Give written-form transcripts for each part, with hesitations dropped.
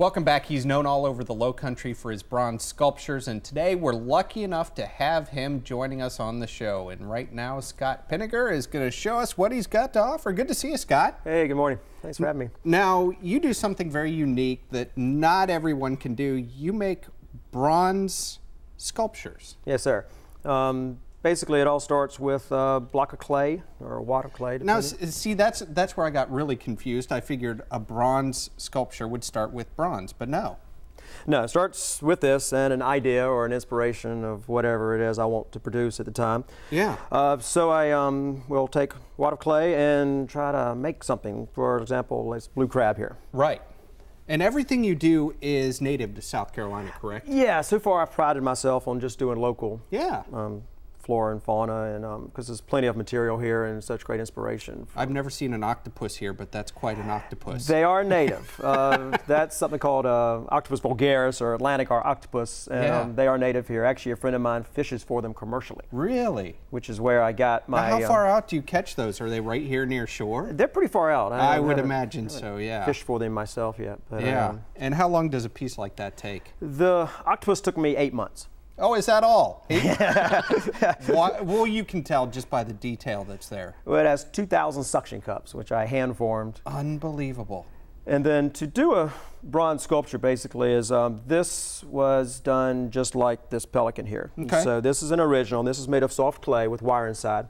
Welcome back. He's known all over the Low Country for his bronze sculptures, and today we're lucky enough to have him joining us on the show. And right now, Scott Penegar is going to show us what he's got to offer. Good to see you, Scott. Hey, good morning. Thanks for having me. Now, you do something very unique that not everyone can do. You make bronze sculptures. Yes, sir. Basically, it all starts with a block of clay or water clay. Now, see, that's where I got really confused. I figured a bronze sculpture would start with bronze, but no. No, it starts with this and an idea or an inspiration of whatever it is I want to produce at the time. Yeah. So I will take water clay and try to make something. For example, this blue crab here. Right. And everything you do is native to South Carolina, correct? Yeah, so far I've prided myself on just doing local. Yeah. Flora and fauna, and because there's plenty of material here and such great inspiration. I've never seen an octopus here, but that's quite an octopus. They are native. That's something called Octopus vulgaris or Atlantic octopus, and yeah. They are native here. Actually, a friend of mine fishes for them commercially. Really? Which is where I got my... Now, how far out do you catch those? Are they right here near shore? They're pretty far out. I would imagine so, yeah. Fished for them myself yet. But, yeah. And how long does a piece like that take? The octopus took me 8 months. Oh, is that all? Well, you can tell just by the detail that's there. Well, it has 2,000 suction cups, which I hand formed. Unbelievable. And then to do a bronze sculpture, basically, is this was done just like this pelican here. Okay. So this is an original. This is made of soft clay with wire inside.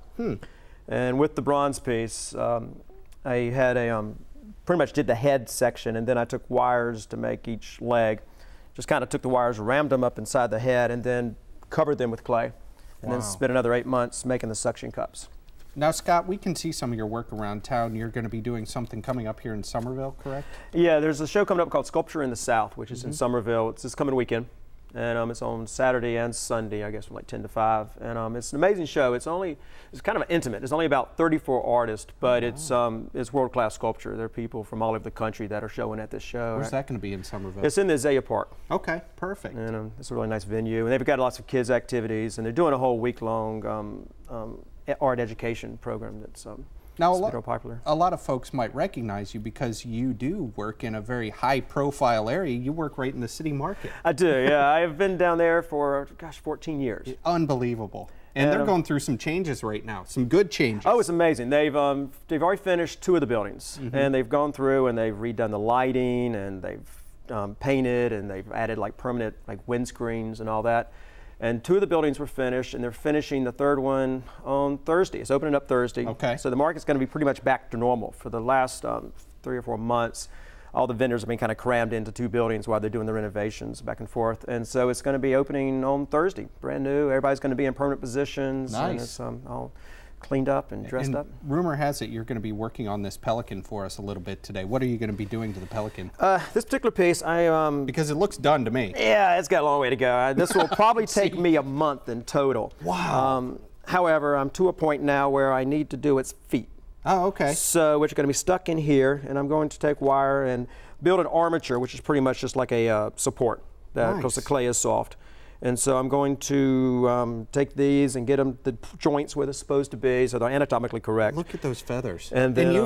And with the bronze piece, I had pretty much did the head section, and then I took wires to make each leg. Just kind of took the wires, rammed them up inside the head, and then covered them with clay. And then spent another 8 months making the suction cups. Now, Scott, we can see some of your work around town. You're going to be doing something coming up here in Somerville, correct? Yeah, there's a show coming up called Sculpture in the South, which is in Somerville. It's this coming weekend. And it's on Saturday and Sunday, I guess, from like 10 to 5. And it's an amazing show. It's kind of intimate. It's only about 34 artists, but it's world-class sculpture. There are people from all over the country that are showing at this show. Where's that going to be in Somerville? It's in the Azalea Park. Okay, perfect. And it's a really nice venue. And they've got lots of kids' activities, and they're doing a whole week-long art education program that's now, real popular. A lot of folks might recognize you because you do work in a very high-profile area. You work right in the city market. I do, yeah. I've been down there for, gosh, 14 years. Unbelievable. And they're going through some changes right now, some good changes. Oh, it's amazing. They've already finished 2 of the buildings, and they've gone through and they've redone the lighting, and they've painted, and they've added like permanent like windscreens and all that. And 2 of the buildings were finished, and they're finishing the 3rd one on Thursday. It's opening up Thursday. Okay. So the market's going to be pretty much back to normal. For the last 3 or 4 months, all the vendors have been kind of crammed into 2 buildings while they're doing the renovations back and forth. And so it's going to be opening on Thursday, brand new. Everybody's going to be in permanent positions. Nice. And it's all cleaned up and dressed up. Rumor has it you're going to be working on this pelican for us a little bit today. What are you going to be doing to the pelican? This particular piece, because it looks done to me. Yeah, it's got a long way to go. This will probably take me a month in total. Wow. However, I'm to a point now where I need to do its feet. Oh, okay. So, which are going to be stuck in here, and I'm going to take wire and build an armature, which is pretty much just like a support, because the clay is soft. And so I'm going to take these and get them the joints where they're supposed to be, so they're anatomically correct. Look at those feathers. And then you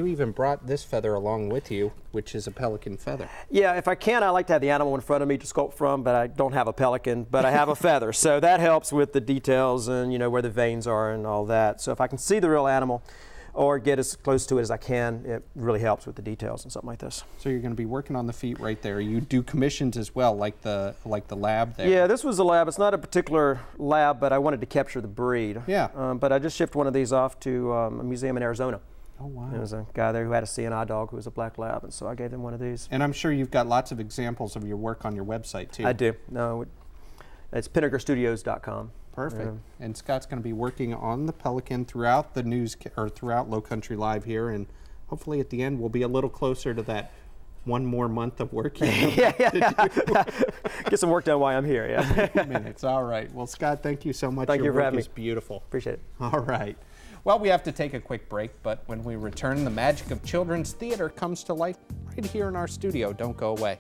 even brought this feather along with you, which is a pelican feather. Yeah, if I can, I like to have the animal in front of me to sculpt from, but I don't have a pelican, but I have a feather. So that helps with the details and where the veins are and all that. So if I can see the real animal or get as close to it as I can, it really helps with the details and something like this. So you're going to be working on the feet right there. You do commissions as well, like the lab there. Yeah, this was a lab. It's not a particular lab, but I wanted to capture the breed. Yeah. But I just shipped one of these off to a museum in Arizona. Oh, wow. There was a guy there who had a CNI dog who was a black lab, and so I gave him one of these. And I'm sure you've got lots of examples of your work on your website, too. I do. No, it's PENEGAR.studios.com. Perfect. And Scott's going to be working on the pelican throughout the news, or throughout Low Country Live here, and hopefully at the end we'll be a little closer to that one more month of work. Yeah. Get some work done while I'm here. Yeah. Minutes. All right. Well, Scott, thank you so much. Thank you for having me. Your work is beautiful. Appreciate it. All right. Well, we have to take a quick break, but when we return, the magic of children's theater comes to life right here in our studio. Don't go away.